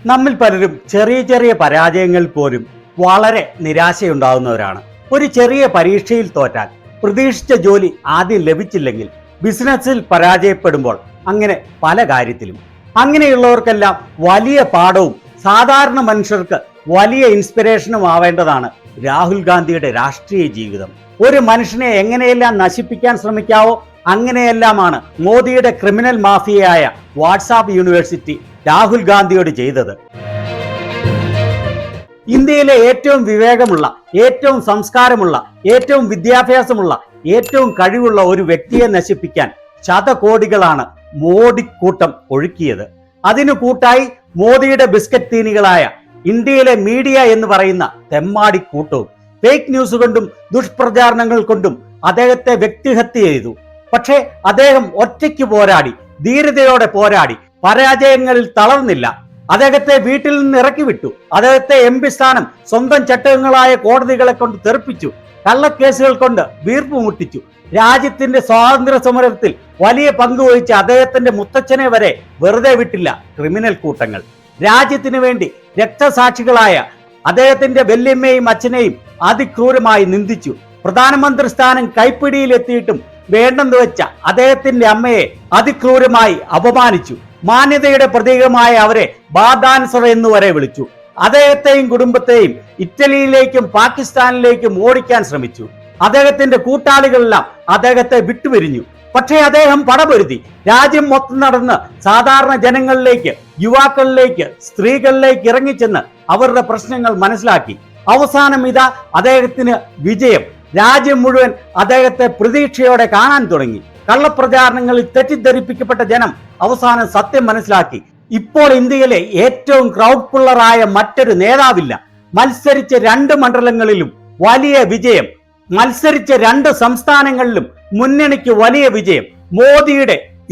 നമ്മിൽ പലരും ചെറിയ ചെറിയ പരാജയങ്ങൾ പോലും വളരെ നിരാശയുണ്ടാകുന്നവരാണ്. ഒരു ചെറിയ പരീക്ഷയിൽ തോറ്റാൽ, പ്രതീക്ഷിച്ച ജോലി ആദ്യം ലഭിച്ചില്ലെങ്കിൽ, ബിസിനസ്സിൽ പരാജയപ്പെടുമ്പോൾ, അങ്ങനെ പല കാര്യത്തിലും അങ്ങനെയുള്ളവർക്കെല്ലാം വലിയ പാഠവും സാധാരണ മനുഷ്യർക്ക് വലിയ ഇൻസ്പിറേഷനും ആവേണ്ടതാണ് രാഹുൽ ഗാന്ധിയുടെ രാഷ്ട്രീയ ജീവിതം. ഒരു മനുഷ്യനെ എങ്ങനെയെല്ലാം നശിപ്പിക്കാൻ ശ്രമിക്കാവോ അങ്ങനെയെല്ലാമാണ് മോദിയുടെ ക്രിമിനൽ മാഫിയയായ വാട്സാപ്പ് യൂണിവേഴ്സിറ്റി രാഹുൽ ഗാന്ധിയോട് ചെയ്തത്. ഇന്ത്യയിലെ ഏറ്റവും വിവേകമുള്ള, ഏറ്റവും സംസ്കാരമുള്ള, ഏറ്റവും വിദ്യാഭ്യാസമുള്ള, ഏറ്റവും കഴിവുള്ള ഒരു വ്യക്തിയെ നശിപ്പിക്കാൻ ശതകോടികളാണ് മോഡിക്കൂട്ടം ഒഴുക്കിയത്. അതിനു കൂട്ടായി മോദിയുടെ ബിസ്ക്കറ്റ് തീനികളായ ഇന്ത്യയിലെ മീഡിയ എന്ന് പറയുന്ന തെമ്മാടിക്കൂട്ടവും ഫേക്ക് ന്യൂസ് കൊണ്ടും ദുഷ്പ്രചാരണങ്ങൾ കൊണ്ടും അദ്ദേഹത്തെ വ്യക്തിഹത്യ ചെയ്തു. പക്ഷേ അദ്ദേഹം ഒറ്റയ്ക്ക് പോരാടി, ധീരതയോടെ പോരാടി, പരാജയങ്ങളിൽ തളർന്നില്ല. അദ്ദേഹത്തെ വീട്ടിൽ നിന്ന് ഇറക്കി വിട്ടു. അദ്ദേഹത്തെ MP സ്ഥാനം സ്വന്തം ചട്ടങ്ങളായ കോടതികളെ കൊണ്ട് തെറിപ്പിച്ചു. കള്ളക്കേസുകൾ കൊണ്ട് വീർപ്പ് മുട്ടിച്ചു. രാജ്യത്തിന്റെ സ്വാതന്ത്ര്യ സമരത്തിൽ വലിയ പങ്കുവഹിച്ച അദ്ദേഹത്തിന്റെ മുത്തച്ഛനെ വരെ വെറുതെ വിട്ടില്ല ക്രിമിനൽ കൂട്ടങ്ങൾ. രാജ്യത്തിന് വേണ്ടി രക്തസാക്ഷികളായ അദ്ദേഹത്തിന്റെ വല്യമ്മയും അച്ഛനെയും അതിക്രൂരമായി നിന്ദിച്ചു. പ്രധാനമന്ത്രി സ്ഥാനം കൈപ്പിടിയിലെത്തിയിട്ടും വേണ്ടെന്ന് വെച്ച അദ്ദേഹത്തിന്റെ അമ്മയെ അതിക്രൂരമായി അപമാനിച്ചു. മാന്യതയുടെ പ്രതീകമായ അവരെ ബാദാൻസർ എന്ന് വരെ വിളിച്ചു. അദ്ദേഹത്തെയും കുടുംബത്തെയും ഇറ്റലിയിലേക്കും പാകിസ്ഥാനിലേക്കും ഓടിക്കാൻ ശ്രമിച്ചു. അദ്ദേഹത്തിന്റെ കൂട്ടാളികളെല്ലാം അദ്ദേഹത്തെ വിട്ടുപിരിഞ്ഞു. പക്ഷേ അദ്ദേഹം പടപൊരുതി. രാജ്യം മൊത്തം നടന്ന് സാധാരണ ജനങ്ങളിലേക്ക്, യുവാക്കളിലേക്ക്, സ്ത്രീകളിലേക്ക് ഇറങ്ങിച്ചെന്ന് അവരുടെ പ്രശ്നങ്ങൾ മനസ്സിലാക്കി. അവസാനം ഇതാ അദ്ദേഹത്തിന് വിജയം. രാജ്യം മുഴുവൻ അദ്ദേഹത്തെ പ്രതീക്ഷയോടെ കാണാൻ തുടങ്ങി. കള്ളപ്രചാരണങ്ങളിൽ തെറ്റിദ്ധരിപ്പിക്കപ്പെട്ട ജനം അവസാനം സത്യം മനസ്സിലാക്കി. ഇപ്പോൾ ഇന്ത്യയിലെ ഏറ്റവും ക്രൗഡ് പുള്ളറായ മറ്റൊരു നേതാവില്ല. മത്സരിച്ച 2 മണ്ഡലങ്ങളിലും വലിയ വിജയം. മത്സരിച്ച 2 സംസ്ഥാനങ്ങളിലും മുന്നണിക്ക് വലിയ വിജയം.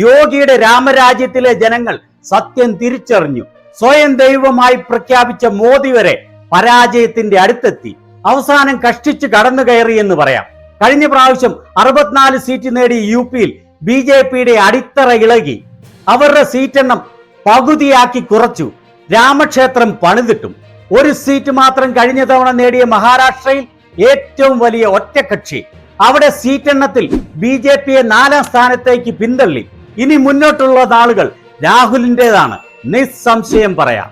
യോഗിയുടെ രാമരാജ്യത്തിലെ ജനങ്ങൾ സത്യം തിരിച്ചറിഞ്ഞു. സ്വയം ദൈവമായി പ്രഖ്യാപിച്ച മോദി വരെ പരാജയത്തിന്റെ അടുത്തെത്തി. അവസാനം കഷ്ടിച്ച് കടന്നു കയറി എന്ന് പറയാം. കഴിഞ്ഞ പ്രാവശ്യം 64 സീറ്റ് നേടി UP-യിൽ BJP-യുടെ അടിത്തറ ഇളകി. അവരുടെ സീറ്റെണ്ണം പകുതിയാക്കി കുറച്ചു. രാമക്ഷേത്രം പണിതിട്ടും. 1 സീറ്റ് മാത്രം കഴിഞ്ഞ തവണ നേടിയ മഹാരാഷ്ട്രയിൽ ഏറ്റവും വലിയ ഒറ്റക്കക്ഷി. അവിടെ സീറ്റെണ്ണത്തിൽ BJP-യെ 4ാം സ്ഥാനത്തേക്ക് പിന്തള്ളി. ഇനി മുന്നോട്ടുള്ള നാളുകൾ രാഹുലിൻ്റെതാണ്, നിസ്സംശയം പറയാം.